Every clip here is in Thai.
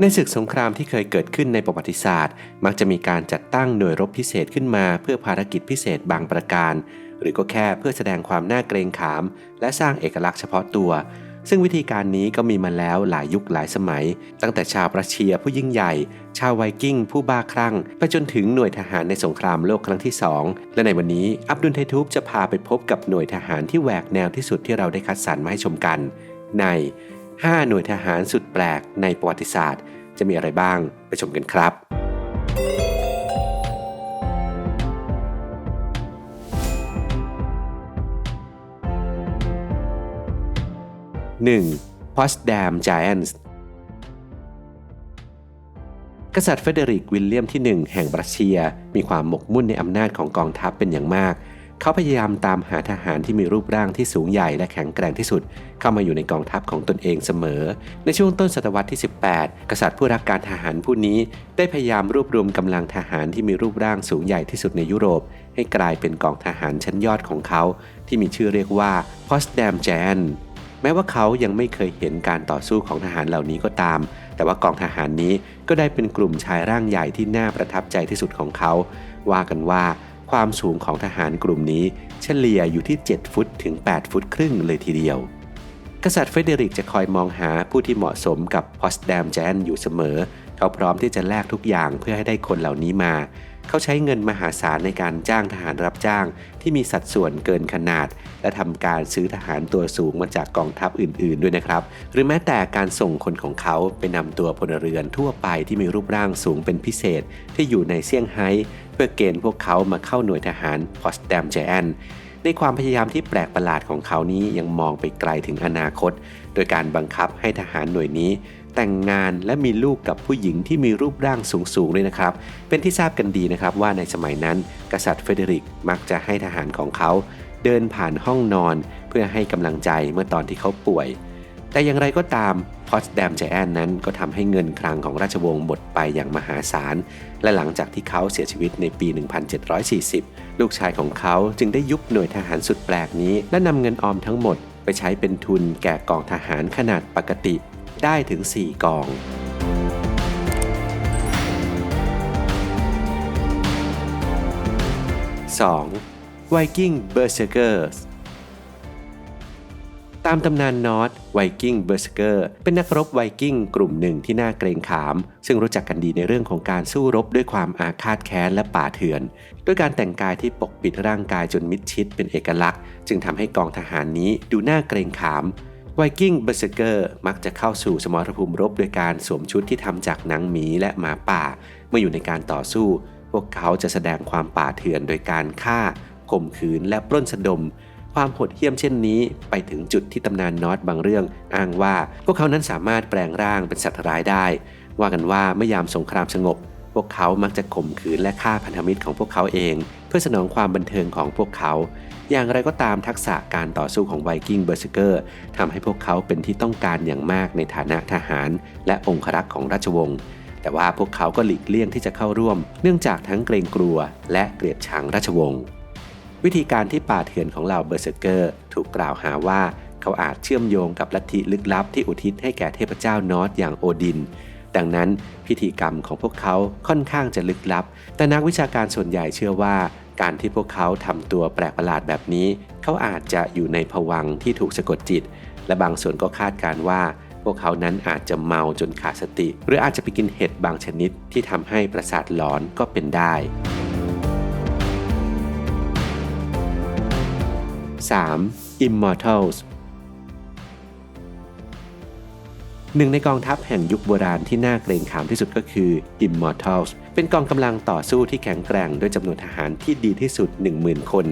ในศึกสงครามที่เคยเกิดขึ้นในประวัติศาสตร์มักจะมีการจัดตั้งหน่วยรบพิเศษขึ้นมาเพื่อภารกิจพิเศษบางประการหรือก็แค่เพื่อแสดงความน่าเกรงขามและสร้างเอกลักษณ์เฉพาะตัวซึ่งวิธีการนี้ก็มีมาแล้วหลายยุคหลายสมัยตั้งแต่ชาวรัสเซียผู้ยิ่งใหญ่ชาวไวกิ้งผู้บ้าคลั่งไปจนถึงหน่วยทหารในสงครามโลกครั้งที่2และในวันนี้อับดุลไททูบจะพาไปพบกับหน่วยทหารที่แหวกแนวที่สุดที่เราได้คัดสรรมาให้ชมกันใน5หน่วยทหารสุดแปลกในประวัติศาสตร์จะมีอะไรบ้างไปชมกันครับ 1. Potsdam Giants กษัตริย์เฟเดริกวิลเลียมที่1แห่งรัสเซียมีความหมกมุ่นในอำนาจของกองทัพเป็นอย่างมากเขาพยายามตามหาทหารที่มีรูปร่างที่สูงใหญ่และแข็งแกร่งที่สุดเข้ามาอยู่ในกองทัพของตนเองเสมอในช่วงต้นศตวรรษที่18กษัตริย์ผู้รักการทหารผู้นี้ได้พยายามรวบรวมกำลังทหารที่มีรูปร่างสูงใหญ่ที่สุดในยุโรปให้กลายเป็นกองทหารชั้นยอดของเขาที่มีชื่อเรียกว่า Potsdam Giantsแม้ว่าเขายังไม่เคยเห็นการต่อสู้ของทหารเหล่านี้ก็ตามแต่ว่ากองทหารนี้ก็ได้เป็นกลุ่มชายร่างใหญ่ที่น่าประทับใจที่สุดของเขาว่ากันว่าความสูงของทหารกลุ่มนี้เฉลี่ยอยู่ที่7ฟุตถึง8ฟุตครึ่งเลยทีเดียวกษัตริย์เฟเดริกจะคอยมองหาผู้ที่เหมาะสมกับ Potsdam Giants อยู่เสมอเขาพร้อมที่จะแลกทุกอย่างเพื่อให้ได้คนเหล่านี้มาเขาใช้เงินมหาศาลในการจ้างทหารรับจ้างที่มีสัดส่วนเกินขนาดและทำการซื้อทหารตัวสูงมาจากกองทัพอื่นๆด้วยนะครับหรือแม้แต่การส่งคนของเขาไปนำตัวพลเรือนทั่วไปที่มีรูปร่างสูงเป็นพิเศษที่อยู่ในเซี่ยงไฮ้เพื่อเกณฑ์พวกเขามาเข้าหน่วยทหาร Potsdam Giants ในความพยายามที่แปลกประหลาดของเขานี้ยังมองไปไกลถึงอนาคตโดยการบังคับให้ทหารหน่วยนี้แต่งงานและมีลูกกับผู้หญิงที่มีรูปร่างสูงๆเลยนะครับเป็นที่ทราบกันดีนะครับว่าในสมัยนั้นกษัตริย์เฟเดริกมักจะให้ทหารของเขาเดินผ่านห้องนอนเพื่อให้กำลังใจเมื่อตอนที่เขาป่วยแต่อย่างไรก็ตาม Potsdam Giants นั้นก็ทำให้เงินคลังของราชวงศ์หมดไปอย่างมหาศาลและหลังจากที่เขาเสียชีวิตในปี 1740 ลูกชายของเขาจึงได้ยุบหน่วยทหารสุดแปลกนี้และนำเงินออมทั้งหมดไปใช้เป็นทุนแก่กองทหารขนาดปกติได้ถึง4กอง 2. Viking Berserkers ตามตำนานนอร์สไวกิ้งเบอร์เซเกอร์เป็นนักรบไวกิ้งกลุ่มหนึ่งที่น่าเกรงขามซึ่งรู้จักกันดีในเรื่องของการสู้รบด้วยความอาฆาตแค้นและป่าเถื่อนด้วยการแต่งกายที่ปกปิดร่างกายจนมิดชิดเป็นเอกลักษณ์จึงทำให้กองทหารนี้ดูน่าเกรงขามไวกิ้งเบอร์เซเกอร์มักจะเข้าสู่สมรภูมิรบโดยการสวมชุดที่ทำจากหนังหมีและหมาป่าเมื่ออยู่ในการต่อสู้พวกเขาจะแสดงความป่าเถื่อนโดยการฆ่าข่มขืนและปล้นสะดมความโหดเหี้ยมเช่นนี้ไปถึงจุดที่ตำนานนอร์สบางเรื่องอ้างว่าพวกเขานั้นสามารถแปลงร่างเป็นสัตว์ร้ายได้ว่ากันว่าเมื่อยามสงครามสงบพวกเขามักจะข่มขืนและฆ่าพันธมิตรของพวกเขาเองเพื่อสนองความบันเทิงของพวกเขาอย่างไรก็ตามทักษะการต่อสู้ของไวกิ้งเบอร์เซเกอร์ทำให้พวกเขาเป็นที่ต้องการอย่างมากในฐานะทหารและองครักษ์ของราชวงศ์แต่ว่าพวกเขาก็หลีกเลี่ยงที่จะเข้าร่วมเนื่องจากทั้งเกรงกลัวและเกลียดชังราชวงศ์วิธีการที่ป่าเถื่อนของเหล่าเบอร์เซเกอร์ถูกกล่าวหาว่าเขาอาจเชื่อมโยงกับลัทธิลึกลับที่อุทิศให้แก่เทพเจ้านอร์สอย่างโอดินดังนั้นพิธีกรรมของพวกเขาค่อนข้างจะลึกลับแต่นักวิชาการส่วนใหญ่เชื่อว่าการที่พวกเขาทำตัวแปลกประหลาดแบบนี้เขาอาจจะอยู่ในภวังค์ที่ถูกสะกดจิตและบางส่วนก็คาดการณ์ว่าพวกเขานั้นอาจจะเมาจนขาดสติหรืออาจจะไปกินเห็ดบางชนิดที่ทำให้ประสาทหลอนก็เป็นได้3. Immortals หนึ่งในกองทัพแห่งยุคโบราณที่น่าเกรงขามที่สุดก็คือ Immortals เป็นกองกำลังต่อสู้ที่แข็งแกร่งด้วยจำนวนทหารที่ดีที่สุด 10,000 คน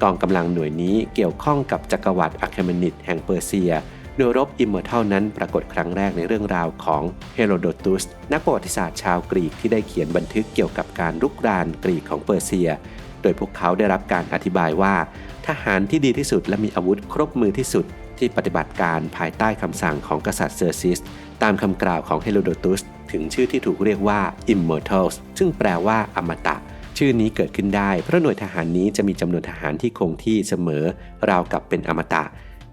กองกำลังหน่วยนี้เกี่ยวข้องกับจักรวรรดิอะเคเมนิดแห่งเปอร์เซียหน่วยรบ Immortal นั้นปรากฏครั้งแรกในเรื่องราวของเฮโรโดตุสนักประวัติศาสตร์ชาวกรีกที่ได้เขียนบันทึกเกี่ยวกับการรุกรานกรีกของเปอร์เซียโดยพวกเขาได้รับการอธิบายว่าทหารที่ดีที่สุดและมีอาวุธครบมือที่สุดที่ปฏิบัติการภายใต้คำสั่งของกษัตริย์เซอร์ซิสตามคำกล่าวของเฮโรโดตุสถึงชื่อที่ถูกเรียกว่า Immortals ซึ่งแปลว่าอมตะชื่อนี้เกิดขึ้นได้เพราะหน่วยทหารนี้จะมีจำนวนทหารที่คงที่เสมอราวกับเป็นอมตะ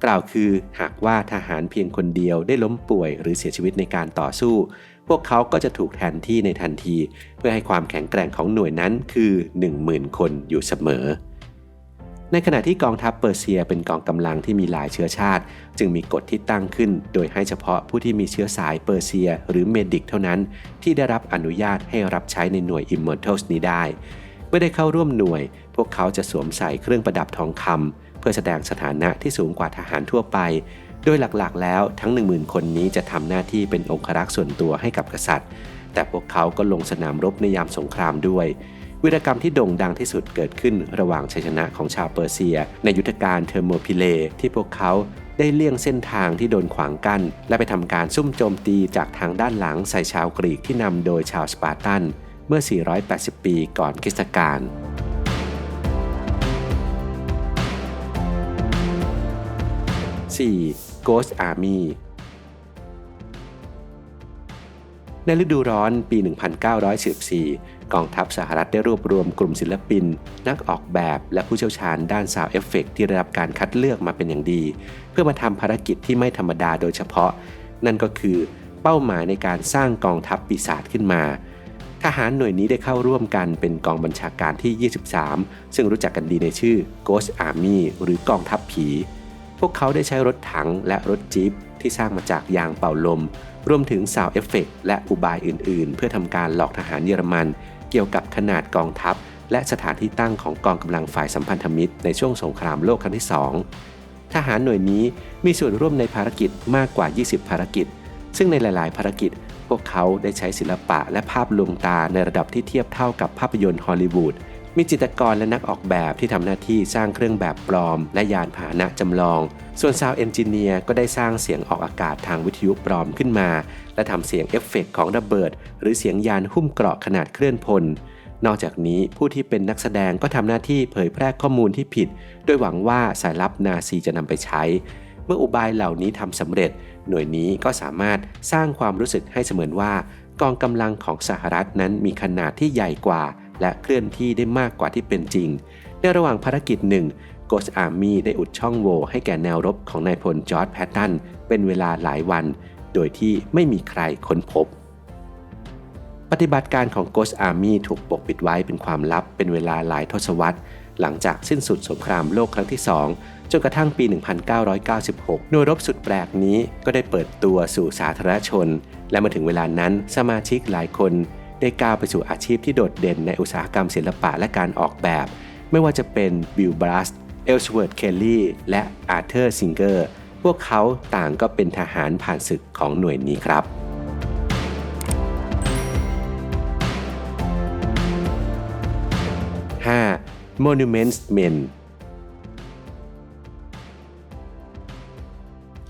กล่าวคือหากว่าทหารเพียงคนเดียวได้ล้มป่วยหรือเสียชีวิตในการต่อสู้พวกเขาก็จะถูกแทนที่ในทันทีเพื่อให้ความแข็งแกร่งของหน่วยนั้นคือ 10,000 คนอยู่เสมอในขณะที่กองทัพเปอร์เซียเป็นกองกำลังที่มีหลายเชื้อชาติจึงมีกฎที่ตั้งขึ้นโดยให้เฉพาะผู้ที่มีเชื้อสายเปอร์เซียหรือเมดิกเท่านั้นที่ได้รับอนุญาตให้รับใช้ในหน่วย Immortals นี้ได้เมื่อได้เข้าร่วมหน่วยพวกเขาจะสวมใส่เครื่องประดับทองคำเพื่อแสดงสถานะที่สูงกว่าทหารทั่วไปโดยหลักๆแล้วทั้ง 10,000 คนนี้จะทำหน้าที่เป็นองครักษ์ส่วนตัวให้กับกษัตริย์แต่พวกเขาก็ลงสนามรบในยามสงครามด้วยวีรกรรมที่โด่งดังที่สุดเกิดขึ้นระหว่างชัยชนะของชาวเปอร์เซียในยุทธการเทอร์โมพิเลที่พวกเขาได้เลี่ยงเส้นทางที่โดนขวางกั้นและไปทำการซุ่มโจมตีจากทางด้านหลังใส่ชาวกรีกที่นำโดยชาวสปาร์ตันเมื่อ 480 ปีก่อนคริสตกาล 4. Ghost Army ในฤดูร้อนปี 1944 กองทัพสหรัฐได้รวบรวมกลุ่มศิลปินนักออกแบบและผู้เชี่ยวชาญด้านซาวด์เอฟเฟกต์ที่ได้รับการคัดเลือกมาเป็นอย่างดีเพื่อมาทำภารกิจที่ไม่ธรรมดาโดยเฉพาะนั่นก็คือเป้าหมายในการสร้างกองทัพปีศาจขึ้นมาทหารหน่วยนี้ได้เข้าร่วมกันเป็นกองบัญชาการที่ 23 ซึ่งรู้จักกันดีในชื่อ Ghost Army หรือกองทัพผีพวกเขาได้ใช้รถถังและรถจี๊ปที่สร้างมาจากยางเป่าลมรวมถึงซาวด์เอฟเฟกต์และอุบายอื่นๆเพื่อทำการหลอกทหารเยอรมันเกี่ยวกับขนาดกองทัพและสถานที่ตั้งของกองกำลังฝ่ายสัมพันธมิตรในช่วงสงครามโลกครั้งที่ 2ทหารหน่วยนี้มีส่วนร่วมในภารกิจมากกว่า 20 ภารกิจซึ่งในหลายๆภารกิจพวกเขาได้ใช้ศิลปะและภาพลวงตาในระดับที่เทียบเท่ากับภาพยนตร์ฮอลลีวูดมีจิตรกรและนักออกแบบที่ทำหน้าที่สร้างเครื่องแบบปลอมและยานพาหนะจำลองส่วนซาวด์เอนจิเนียร์ก็ได้สร้างเสียงออกอากาศทางวิทยุปลอมขึ้นมาและทำเสียงเอฟเฟกต์ของระเบิดหรือเสียงยานหุ้มเกราะขนาดเคลื่อนพลนอกจากนี้ผู้ที่เป็นนักแสดงก็ทำหน้าที่เผยแพร่ข้อมูลที่ผิดโดยหวังว่าสายลับนาซีจะนำไปใช้เมื่ออุบายเหล่านี้ทำสำเร็จหน่วยนี้ก็สามารถสร้างความรู้สึกให้เสมือนว่ากองกำลังของสหรัฐนั้นมีขนาดที่ใหญ่กว่าและเคลื่อนที่ได้มากกว่าที่เป็นจริงในระหว่างภารกิจหนึ่งGhost Army ได้อุดช่องโหว่ให้แก่แนวรบของนายพลจอร์จแพตตันเป็นเวลาหลายวันโดยที่ไม่มีใครค้นพบปฏิบัติการของ Ghost Army ถูกปกปิดไว้เป็นความลับเป็นเวลาหลายทศวรรษหลังจากสิ้นสุดสงครามโลกครั้งที่ 2จนกระทั่งปี 1996 หน่วยรบสุดแปลกนี้ก็ได้เปิดตัวสู่สาธารณชนและมาถึงเวลานั้นสมาชิกหลายคนได้ก้าวไปสู่อาชีพที่โดดเด่นในอุตสาหกรรมศิลปะและการออกแบบไม่ว่าจะเป็นบิล บรัสเอลสเวิร์ธ เคลลี่และอาร์เธอร์ ซิงเกอร์พวกเขาต่างก็เป็นทหารผ่านศึกของหน่วยนี้ครับ 5. Monuments Men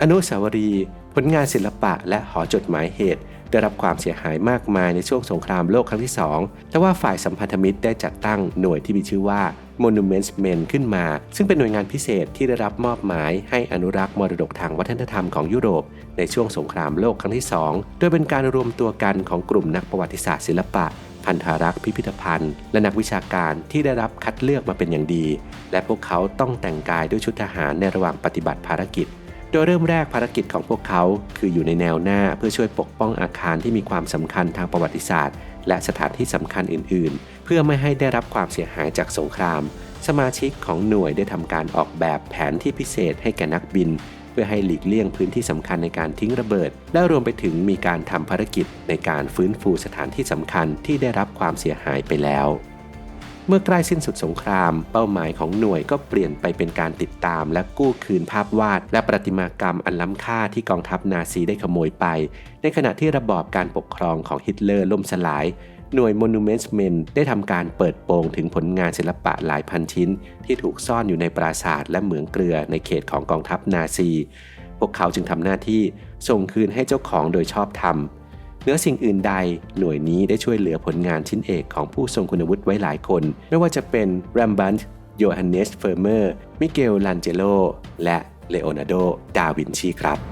อนุสาวรีย์ผลงานศิลปะและหอจดหมายเหตุได้รับความเสียหายมากมายในช่วงสงครามโลกครั้งที่ 2แต่ว่าฝ่ายสัมพันธมิตรได้จัดตั้งหน่วยที่มีชื่อว่า Monuments Men ขึ้นมาซึ่งเป็นหน่วยงานพิเศษที่ได้รับมอบหมายให้อนุรักษ์มรดกทางวัฒนธรรมของยุโรปในช่วงสงครามโลกครั้งที่ 2โดยเป็นการรวมตัวกันของกลุ่มนักประวัติศาสตร์ศิลปะพันธารักษ์พิพิธภัณฑ์และนักวิชาการที่ได้รับคัดเลือกมาเป็นอย่างดีและพวกเขาต้องแต่งกายด้วยชุดทหารในระหว่างปฏิบัติภารกิจโดยเริ่มแรกภารกิจของพวกเขาคืออยู่ในแนวหน้าเพื่อช่วยปกป้องอาคารที่มีความสำคัญทางประวัติศาสตร์และสถานที่สำคัญอื่นๆเพื่อไม่ให้ได้รับความเสียหายจากสงครามสมาชิกของหน่วยได้ทำการออกแบบแผนที่พิเศษให้แก่นักบินเพื่อให้หลีกเลี่ยงพื้นที่สำคัญในการทิ้งระเบิดและรวมไปถึงมีการทำภารกิจในการฟื้นฟูสถานที่สำคัญที่ได้รับความเสียหายไปแล้วเมื่อใกล้สิ้นสุดสงครามเป้าหมายของหน่วยก็เปลี่ยนไปเป็นการติดตามและกู้คืนภาพวาดและประติมากรรมอันล้ำค่าที่กองทัพนาซีได้ขโมยไปในขณะที่ระบอบการปกครองของฮิตเลอร์ล่มสลายหน่วย Monuments Men ได้ทำการเปิดโปงถึงผลงานศิลปะหลายพันชิ้นที่ถูกซ่อนอยู่ในปราสาทและเหมืองเกลือในเขตของกองทัพนาซีพวกเขาจึงทำหน้าที่ส่งคืนให้เจ้าของโดยชอบธรรมเหนือสิ่งอื่นใดหน่วยนี้ได้ช่วยเหลือผลงานชิ้นเอกของผู้ทรงคุณวุฒิไว้หลายคนไม่ว่าจะเป็นแรมบันต์โยฮันเนสเฟอร์เมอร์มิเกลลันเจโลและเลโอนาร์โด ดาวินชีครับ